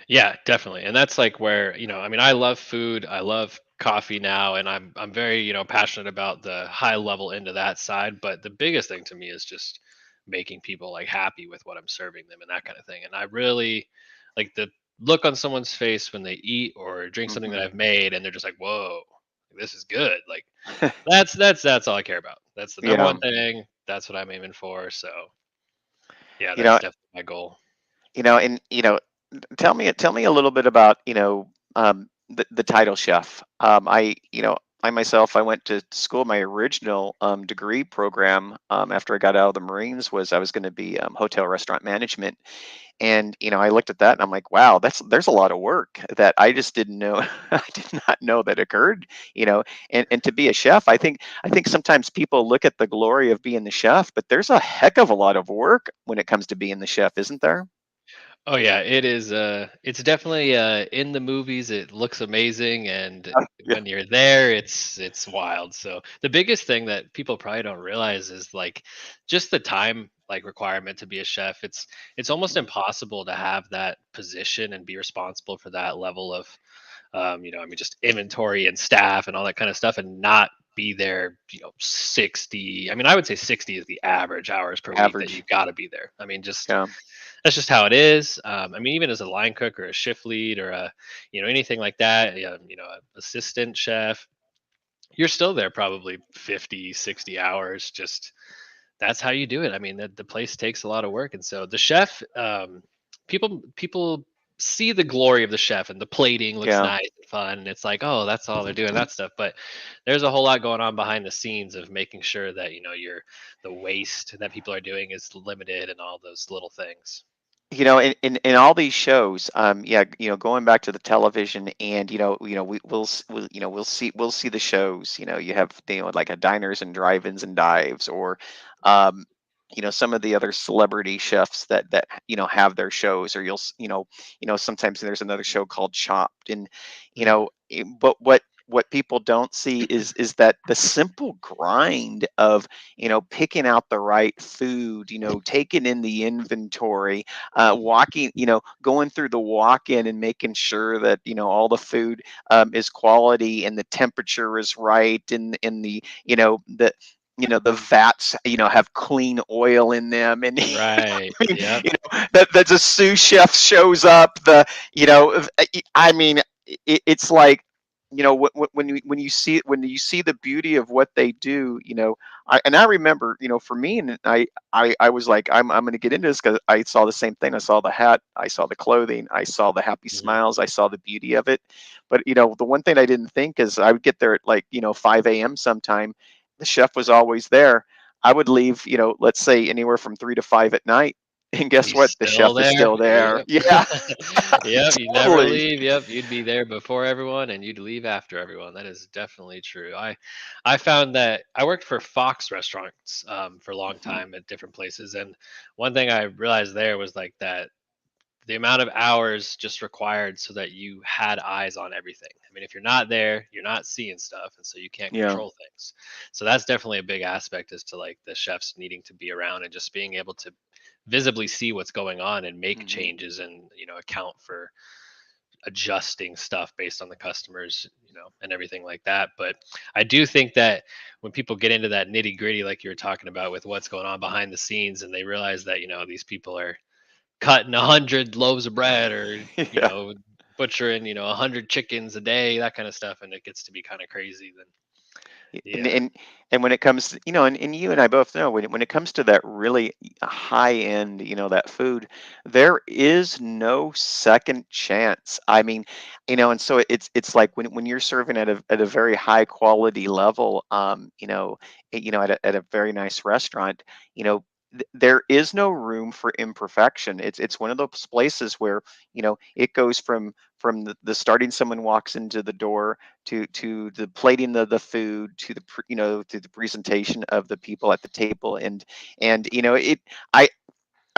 Yeah, definitely. And that's like where, I mean, I love food, I love coffee now, and I'm very, passionate about the high level into that side, but the biggest thing to me is just making people like happy with what I'm serving them and that kind of thing. And I really like the look on someone's face when they eat or drink something that Hmm. I've made and they're just like, "Whoa, this is good." Like that's all I care about. That's the number Yeah. one thing. That's what I'm aiming for. So, yeah, You that's know, definitely my goal. and tell me a little bit about the title chef. I myself, I went to school. My original degree program after I got out of the Marines was I was going to be hotel restaurant management. And I looked at that and I'm like, wow, there's a lot of work that I just didn't know. I did not know that occurred. And to be a chef, I think sometimes people look at the glory of being the chef, but there's a heck of a lot of work when it comes to being the chef, isn't there? Oh yeah, it is. It's definitely in the movies. It looks amazing, and Yeah. when you're there, it's wild. So the biggest thing that people probably don't realize is like just the time like requirement to be a chef. It's almost impossible to have that position and be responsible for that level of, I mean, just inventory and staff and all that kind of stuff, and not be there. 60. I mean, I would say 60 is the average hours per week that you Average. got to be there. I mean, just Yeah. that's just how it is. I mean, even as a line cook or a shift lead or anything like that, assistant chef, you're still there probably 50, 60 hours. Just that's how you do it. I mean, the place takes a lot of work. And so the chef, people see the glory of the chef and the plating looks Yeah. nice and fun. And it's like, oh, that's all they're doing, that stuff. But there's a whole lot going on behind the scenes of making sure that, the waste that people are doing is limited and all those little things. In all these shows, yeah, going back to the television, and we'll see the shows. You have like a diners and drive-ins and dives, or um, some of the other celebrity chefs that have their shows, or sometimes there's another show called Chopped, and Mhm. but what people don't see is that the simple grind of picking out the right food, taking in the inventory, walking, going through the walk-in and making sure that all the food is quality and the temperature is right, and the vats have clean oil in them, and Right. I mean, Yep. that the sous chef shows up, I mean, it's like, when you see the beauty of what they do, I remember, for me, and I was like, I'm going to get into this because I saw the same thing. I saw the hat, I saw the clothing, I saw the happy Mhm. smiles, I saw the beauty of it. But the one thing I didn't think is I would get there at like 5 a.m. sometime. The chef was always there. I would leave, let's say anywhere from 3 to 5 at night, and guess He's what? The still chef is there. still there. Yep. Yeah, Yep, you never totally. leave. Yep, you'd be there before everyone and you'd leave after everyone. That is definitely true. I found that I worked for Fox restaurants for a long Mhm. time at different places, and one thing I realized there was like that the amount of hours just required so that you had eyes on everything. I mean, if you're not there, you're not seeing stuff, and so you can't Yeah. control things. So that's definitely a big aspect, as to like the chefs needing to be around and just being able to visibly see what's going on and make Hmm. changes and account for adjusting stuff based on the customers, and everything like that. But I do think that when people get into that nitty gritty, like you were talking about with what's going on behind the scenes, and they realize that these people are cutting 100 loaves of bread, or Yeah. butchering 100 chickens a day, that kind of stuff, and it gets to be kind of crazy, then and yeah. and and when it comes to, and you and I both know, when it comes to that really high end, that food, there is no second chance. I mean, and so it's like when you're serving at a very high quality level, at a very nice restaurant, you know. There is no room for imperfection. It's one of those places where it goes from the starting, someone walks into the door, to the plating of the food, to to the presentation of the people at the table, and I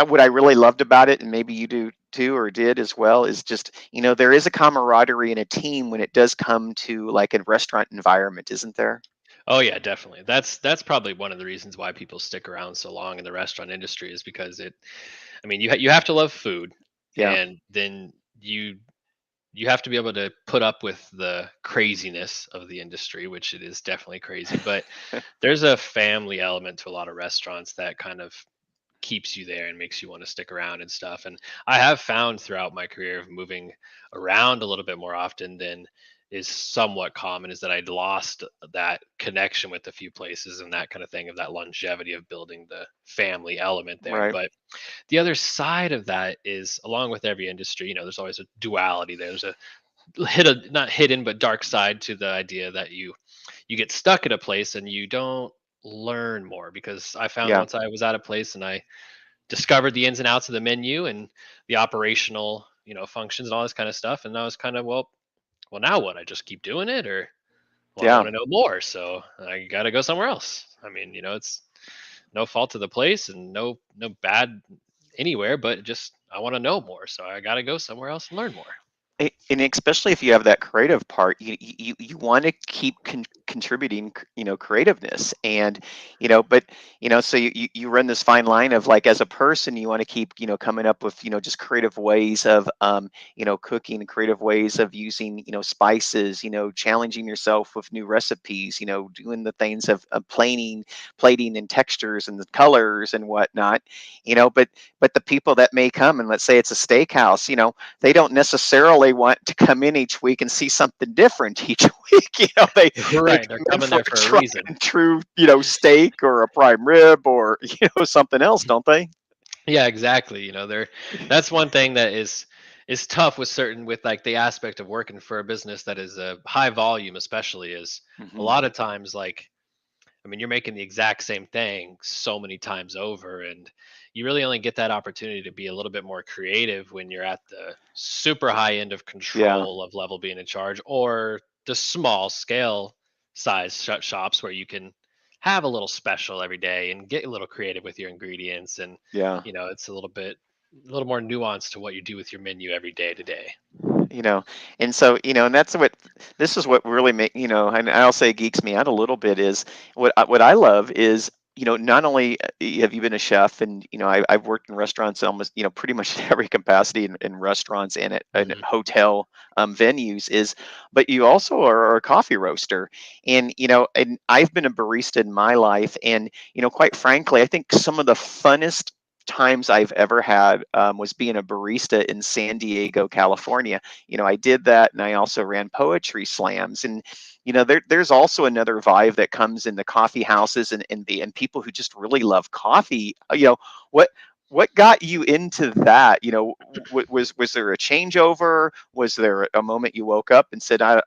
what I really loved about it, and maybe you do too, or did as well, is just there is a camaraderie in a team when it does come to like a restaurant environment, isn't there? Oh yeah, definitely. That's probably one of the reasons why people stick around so long in the restaurant industry, is because I mean, you have to love food, Yeah. and then you have to be able to put up with the craziness of the industry, which it is definitely crazy. But there's a family element to a lot of restaurants that kind of keeps you there and makes you want to stick around and stuff. And I have found throughout my career of moving around a little bit more often than is somewhat common, is that I'd lost that connection with a few places and that kind of thing, of that longevity of building the family element there. Right. But the other side of that is, along with every industry, there's always a duality. There's a not hidden but dark side to the idea that you get stuck at a place and you don't learn more. Because I found Yeah. once I was at a place and I discovered the ins and outs of the menu and the operational, functions and all this kind of stuff. And I was kind of, well, now what? I just keep doing it, or well, I Yeah. want to know more, so I got to go somewhere else. I mean, it's no fault of the place and no bad anywhere, but just I want to know more, so I got to go somewhere else and learn more. And especially if you have that creative part, you want to keep contributing, creativeness, and but so you run this fine line of, like, as a person, you want to keep coming up with just creative ways of cooking, creative ways of using spices, challenging yourself with new recipes, doing the things of plating and textures and the colors and whatnot, but the people that may come, and let's say it's a steakhouse, they don't necessarily want to come in each week and see something different each week. They Right, they're come in coming for there a for a tried reason. and true, steak or a prime rib or something else, don't they? Yeah, exactly. There that's one thing that is tough with certain with like the aspect of working for a business that is a high volume, especially is a Hmm. lot of times like I mean, you're making the exact same thing so many times over, and you really only get that opportunity to be a little bit more creative when you're at the super high end of Yeah, control of level being in charge, or the small scale size shops where you can have a little special every day and get a little creative with your ingredients, and yeah. it's a little more nuanced to what you do with your menu every day to day. you know and so and that's what this is what really make and I'll say geeks me out a little bit is what I love is not only have you been a chef, and I've worked in restaurants almost pretty much in every capacity in restaurants and at and Hmm. hotel venues, is but you also are a coffee roaster, and I've been a barista in my life, and quite frankly, I think some of the funnest times I've ever had was being a barista in San Diego, California. I did that, and I also ran poetry slams. And there's also another vibe that comes in the coffee houses and people who just really love coffee. What what got you into that? Was there a changeover? Was there a moment you woke up and said, I'm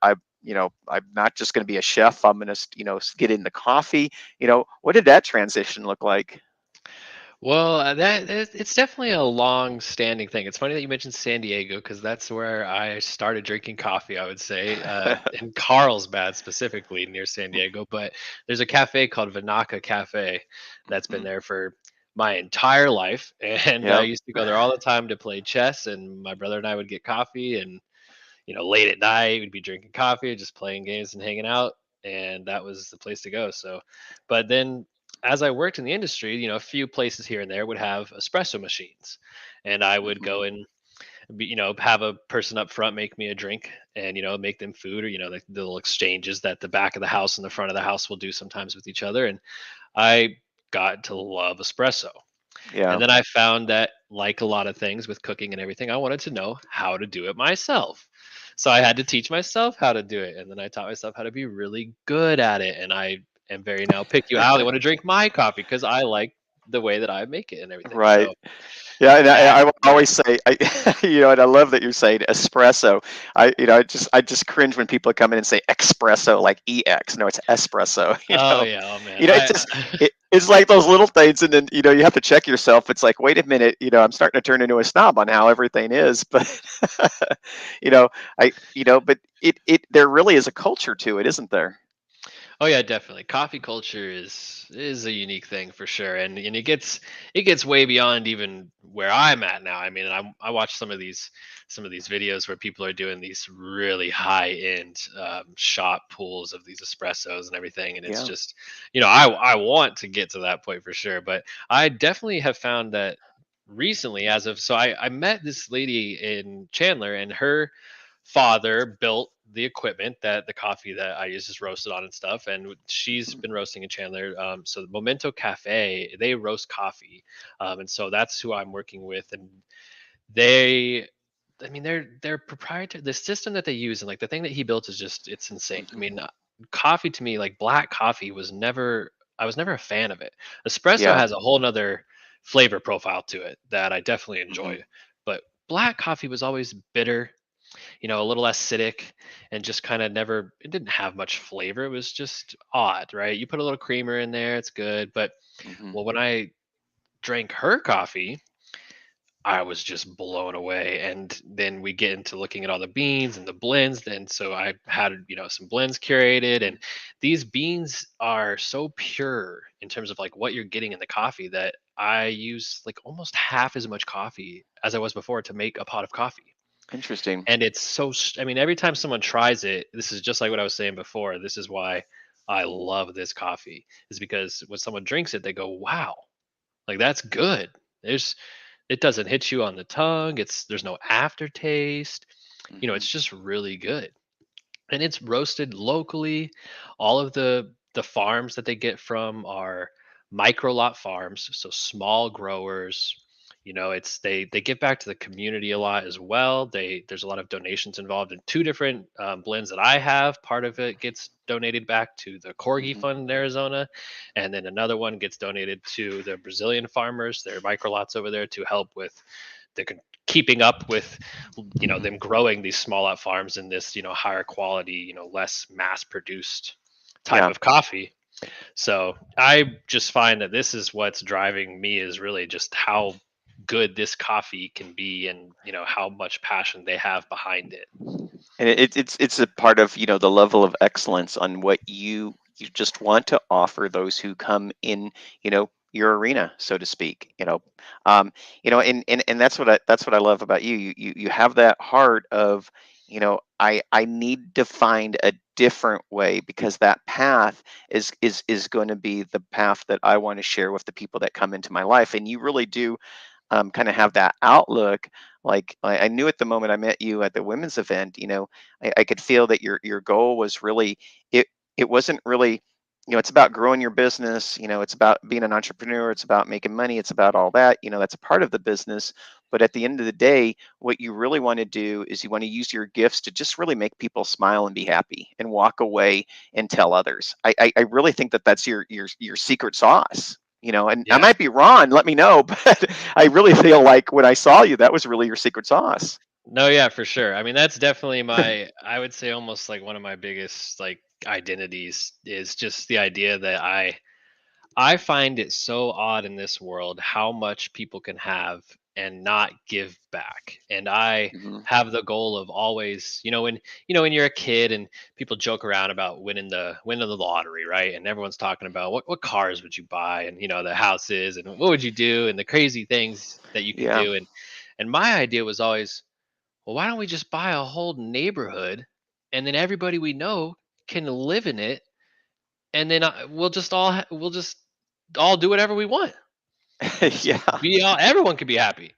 not just going to be a chef. I'm going to get into coffee. What did that transition look like? Well, it's definitely a long-standing thing. It's funny that you mentioned San Diego because that's where I started drinking coffee, I would say, in Carlsbad specifically near San Diego. But there's a cafe called Vinaka Cafe that's been Mhm. there for my entire life, and I Yeah. used to go there all the time to play chess. And my brother and I would get coffee, and late at night, we'd be drinking coffee, just playing games and hanging out, and that was the place to go. So, but then as I worked in the industry, a few places here and there would have espresso machines, and I would Mhm. go and have a person up front make me a drink and make them food, or the little exchanges that the back of the house and the front of the house will do sometimes with each other. And I got to love espresso. Yeah. And then I found that, like a lot of things with cooking and everything, I wanted to know how to do it myself. So I had to teach myself how to do it. And then I taught myself how to be really good at it. And I am very now picky. I only want to drink my coffee because I like the way that I make it and everything. Right. So Yeah, and that, I will yeah. always say, and I love that you're saying espresso. I just cringe when people come in and say espresso, like ex. No, it's espresso. Oh, yeah. Oh, man. It's just it's like those little things, and then you have to check yourself. It's like, wait a minute, I'm starting to turn into a snob on how everything is, but you know, but it there really is a culture to it, isn't there? Oh yeah, definitely. Coffee culture is a unique thing for sure, and it gets way beyond even where I'm at now. I mean, I watch some of these videos where people are doing these really high end shot pools of these espressos and everything, and it's Yeah. just I want to get to that point for sure, but I definitely have found that recently, as of so I met this lady in Chandler, and her father built the equipment that the coffee that I use is roasted on and stuff. And she's Mhm. been roasting in Chandler. So the Momento Cafe, they roast coffee. And so that's who I'm working with. And they, I mean, they're proprietary. The system that they use and like the thing that he built is just it's insane. I Mhm. mean, coffee to me, like black coffee, I was never a fan of it. Espresso Yeah. has a whole nother flavor profile to it that I definitely Mhm. enjoy. But black coffee was always bitter, a little acidic, and just kind of never it didn't have much flavor. It was just odd, right? You put a little creamer in there, it's good. But Mhm. well, when I drank her coffee, I was just blown away. And then we get into looking at all the beans and the blends. And so I had, some blends curated, and these beans are so pure in terms of like what you're getting in the coffee that I use like almost half as much coffee as I was before to make a pot of coffee. Interesting. And it's I mean, every time someone tries it, this is just like what I was saying before. This is why I love this coffee, is because when someone drinks it, they go, wow, like that's good. It doesn't hit you on the tongue. There's no aftertaste. Hmm. It's just really good. And it's roasted locally. All of the farms that they get from are micro lot farms, so small growers. It's they give back to the community a lot as well. There's a lot of donations involved in two different blends that I have. Part of it gets donated back to the Corgi Hmm. Fund in Arizona, and then another one gets donated to the Brazilian farmers. Their micro lots over there to help with keeping up with Hmm. them growing these small lot farms in this higher quality, less mass produced type Yeah. of coffee. So I just find that this is what's driving me, is really just how good this coffee can be, and how much passion they have behind it. And it's a part of the level of excellence on what you just want to offer those who come in your arena, so to speak. um and that's what I love about you. You have that heart of I need to find a different way, because that path is going to be the path that I want to share with the people that come into my life. And you really do kind of have that outlook. Like I knew at the moment I met you at the women's event, I could feel that your goal was really, it it wasn't really, it's about growing your business, it's about being an entrepreneur, it's about making money, it's about all that, that's a part of the business. But at the end of the day, what you really want to do is you want to use your gifts to just really make people smile and be happy and walk away and tell others. I really think that that's your secret sauce. And I Yeah. might be wrong, let me know, but I really feel like when I saw you, that was really your secret sauce. No, yeah, for sure. I mean, that's definitely I would say almost like one of my biggest like identities, is just the idea that I find it so odd in this world how much people can have and not give back. And I Hmm. have the goal of always, when you're a kid and people joke around about winning the lottery, right? And everyone's talking about what cars would you buy, and the houses, and what would you do, and the crazy things that you could Yeah. do. And my idea was always, well, why don't we just buy a whole neighborhood, and then everybody we know can live in it, and then we'll just all do whatever we want. Just Yeah. be all everyone can be happy.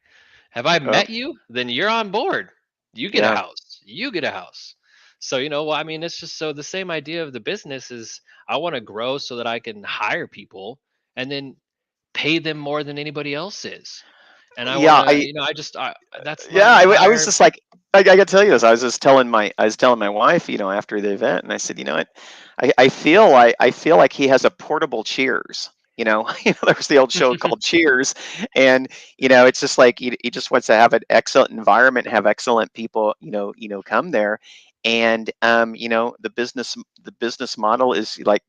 Have I Well, met you? Then you're on board. You get a yeah. house. You get a house. So, well, I mean, it's just so the same idea of the business is I want to grow so that I can hire people and then pay them more than anybody else is. And I want Yeah. to, that's my Yeah, I was entire. just like, I got to tell you this. I was telling my wife, after the event, and I said, I feel like he has a portable Cheers. There was the old show called Cheers, and it's just like he just wants to have an excellent environment, have excellent people, come there. And the business model is like,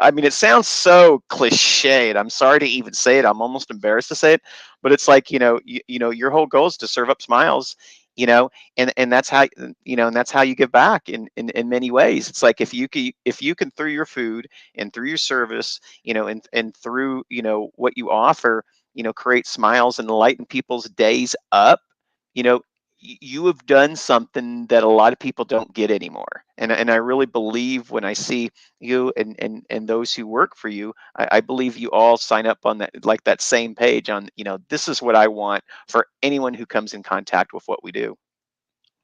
I mean, it sounds so cliched. I'm sorry to even say it. I'm almost embarrassed to say it, but it's like, your whole goal is to serve up smiles, you know and that's how, and that's how you give back in many ways. It's like if you can through your food and through your service, and through what you offer, create smiles and lighten people's days up, you know you have done something that a lot of people don't get anymore. And I really believe when I see you and those who work for you, I believe you all sign up on that, like that same page on, this is what I want for anyone who comes in contact with what we do.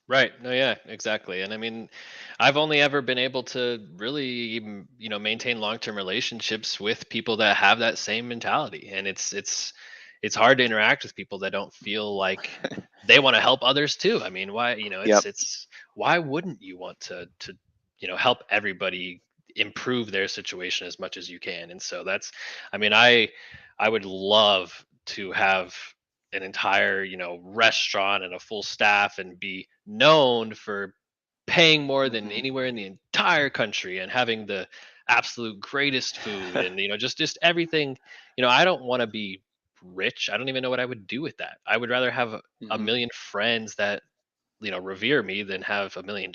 Right. No, yeah, exactly. And I mean, I've only ever been able to really, maintain long-term relationships with people that have that same mentality. And it's hard to interact with people that don't feel like they want to help others too. I mean, why, Yep. it's why wouldn't you want to, help everybody improve their situation as much as you can? And so I mean, I would love to have an entire restaurant and a full staff and be known for paying more than Hmm. anywhere in the entire country and having the absolute greatest food and just everything. I don't want to be rich. I don't even know what I would do with that. I would rather have a Hmm. million friends that, revere me than have $1 million.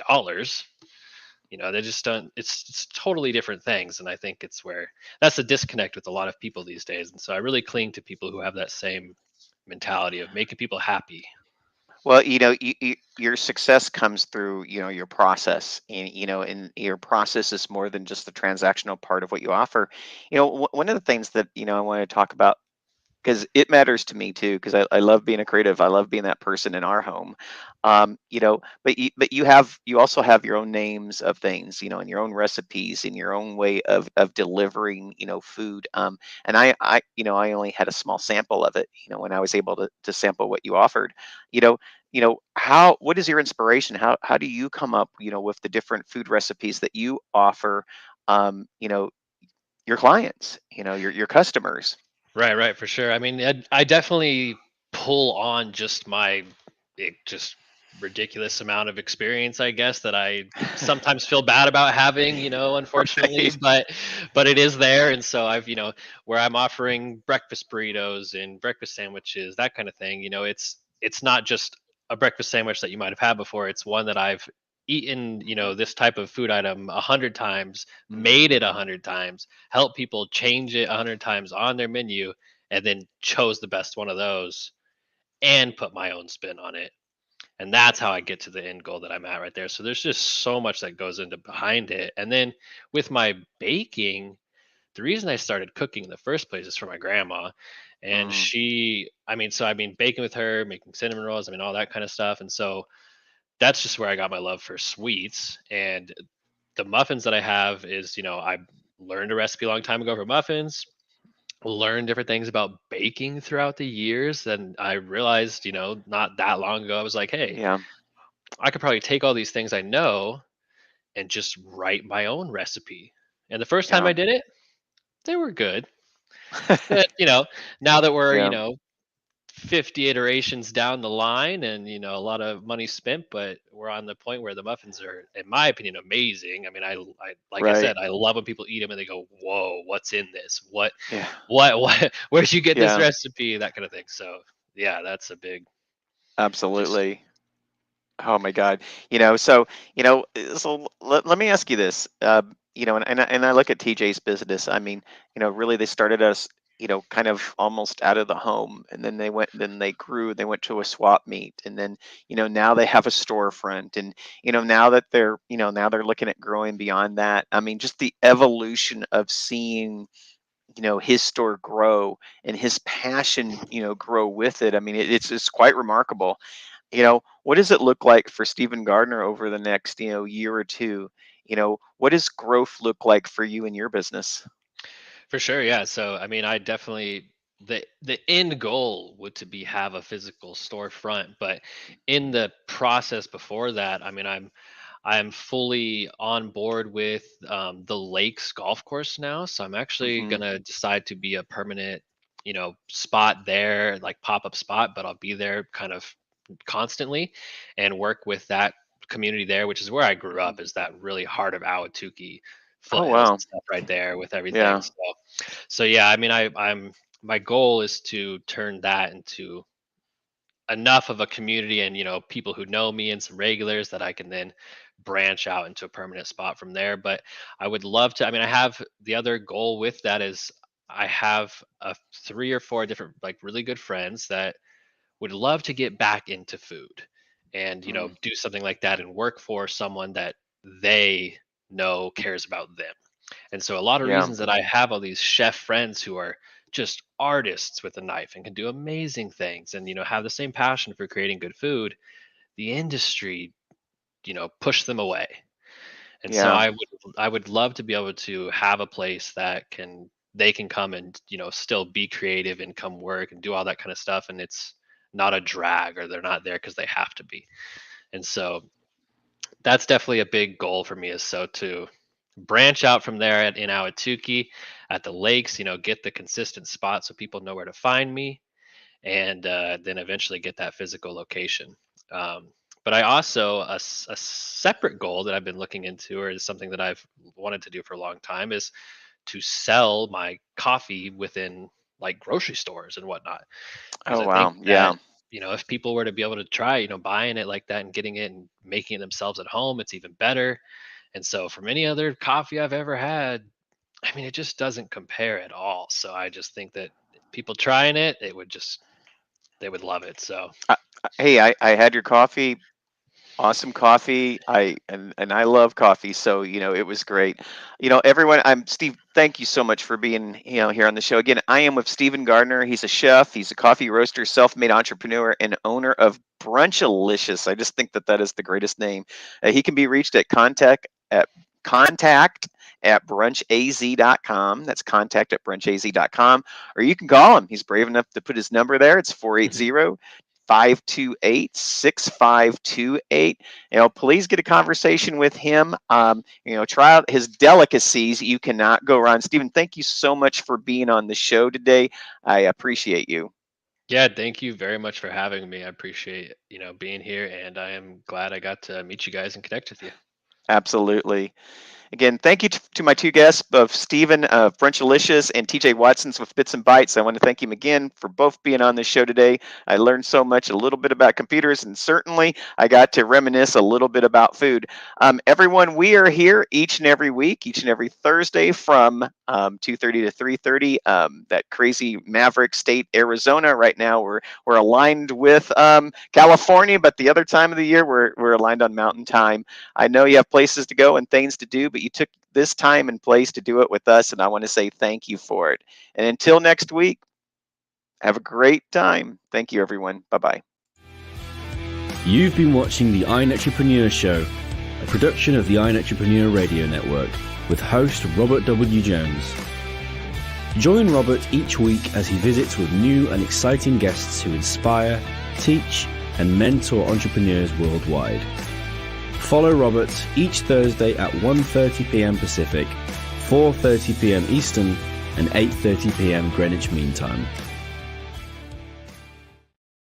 They just don't. It's totally different things, and I think it's where that's the disconnect with a lot of people these days. And so I really cling to people who have that same mentality of making people happy. Well, your success comes through, your process, and your process is more than just the transactional part of what you offer. One of the things that, I want to talk about, because it matters to me too, because I love being a creative. I love being that person in our home. But you also have your own names of things, and your own recipes and your own way of delivering, food. And I only had a small sample of it, when I was able to sample what you offered. You know, how what is your inspiration? How do you come up, with the different food recipes that you offer, um, you know, your clients, your customers? Right, right, for sure. I mean, I definitely pull on just my just ridiculous amount of experience, I guess, that I sometimes feel bad about having, unfortunately, Right. but it is there. And so where I'm offering breakfast burritos and breakfast sandwiches, that kind of thing, it's not just a breakfast sandwich that you might have had before. It's one that I've eaten, this type of food item 100 times, Mhm. made it 100 times, help people change it 100 times on their menu, and then chose the best one of those and put my own spin on it. And that's how I get to the end goal that I'm at right there. So there's just so much that goes into behind it. And then with my baking, the reason I started cooking in the first place is for my grandma. And Mm. baking with her, making cinnamon rolls, all that kind of stuff. And so that's just where I got my love for sweets. And the muffins that I have is, I learned a recipe a long time ago for muffins, learned different things about baking throughout the years. And I realized, not that long ago, I was like, hey, Yeah. I could probably take all these things I know and just write my own recipe. And the first time Yeah. I did it, they were good. But, now that we're, Yeah. 50 iterations down the line and, a lot of money spent, but we're on the point where the muffins are, in my opinion, amazing. I like I Right. said, I love when people eat them and they go, whoa, what's in this? Yeah. What, where'd you get this Yeah. recipe? That kind of thing. So yeah, that's a big, just, Absolutely. Oh my God. So let me ask you this. And I look at TJ's business. I mean, really they started us, kind of almost out of the home, and then they grew, they went to a swap meet, and then, now they have a storefront, and, now they're looking at growing beyond that. I mean, just the evolution of seeing, his store grow and his passion, grow with it. I mean, it's quite remarkable. What does it look like for Stephen Gardner over the next, year or two? What does growth look like for you in your business? for sure. Yeah. So, I definitely, the end goal would to be have a physical storefront, but in the process before that, I'm fully on board with the Lakes Golf Course now. So I'm actually Hmm. gonna decide to be a permanent, spot there, like pop up spot, but I'll be there kind of constantly and work with that community there, which is where I grew Hmm. up. Is that really heart of Ahwatukee Oh foothills wow. and stuff right there with everything. Yeah. So yeah, I'm my goal is to turn that into enough of a community and people who know me and some regulars that I can then branch out into a permanent spot from there. But I would love to. I have the other goal with that is I have three or four different like really good friends that would love to get back into food and Mm. do something like that and work for someone that they know cares about them. And so a lot of Yeah. reasons that I have all these chef friends who are just artists with a knife and can do amazing things and have the same passion for creating good food, the industry, push them away. And so Yeah. I would love to be able to have a place that they can come and still be creative and come work and do all that kind of stuff, and it's not a drag or they're not there because they have to be. And so that's definitely a big goal for me, is so to branch out from there in Ahwatukee at the lakes, get the consistent spot so people know where to find me, and then eventually get that physical location. But I also, a separate goal that I've been looking into, or is something that I've wanted to do for a long time, is to sell my coffee within like grocery stores and whatnot. Because Oh, I think wow. that, Yeah. if people were to be able to try, buying it like that and getting it and making it themselves at home, it's even better. And so from any other coffee I've ever had, I mean, it just doesn't compare at all. So I just think that people trying it, they would love it. So Uh, hey, I had your coffee. Awesome coffee. And I love coffee, so it was great. Everyone, I'm Steve. Thank you so much for being here on the show again. I am with Stephen Garner. He's a chef. He's a coffee roaster, self-made entrepreneur, and owner of Brunchalicious. I just think that is the greatest name. He can be reached at contact at brunchaz.com. That's contact@brunchaz.com. Or you can call him. He's brave enough to put his number there. It's 480-528-6528. Please get a conversation with him. Try out his delicacies. You cannot go wrong. Stephen, thank you so much for being on the show today. I appreciate you. yeah, thank you very much for having me. I appreciate, being here, and I am glad I got to meet you guys and connect with you. Absolutely. Again, thank you to my two guests, both Stephen of Brunchalicious and TJ Watson's with Bits and Bytes. I want to thank him again for both being on this show today. I learned so much, a little bit about computers, and certainly I got to reminisce a little bit about food. Everyone, we are here each and every week, each and every Thursday from 2:30 to 3:30. That crazy Maverick State, Arizona. Right now, we're aligned with California, but the other time of the year, we're aligned on Mountain Time. I know you have places to go and things to do, but you took this time and place to do it with us, and I want to say thank you for it. And until next week, have a great time. Thank you, everyone. Bye-bye. You've been watching the iNetrepreneur Show, a production of the iNetrepreneur Radio Network, with host Robert W. Jones. Join Robert each week as he visits with new and exciting guests who inspire, teach, and mentor entrepreneurs worldwide. Follow Robert each Thursday at 1:30 p.m. Pacific, 4:30 p.m. Eastern, and 8:30 p.m. Greenwich Mean Time.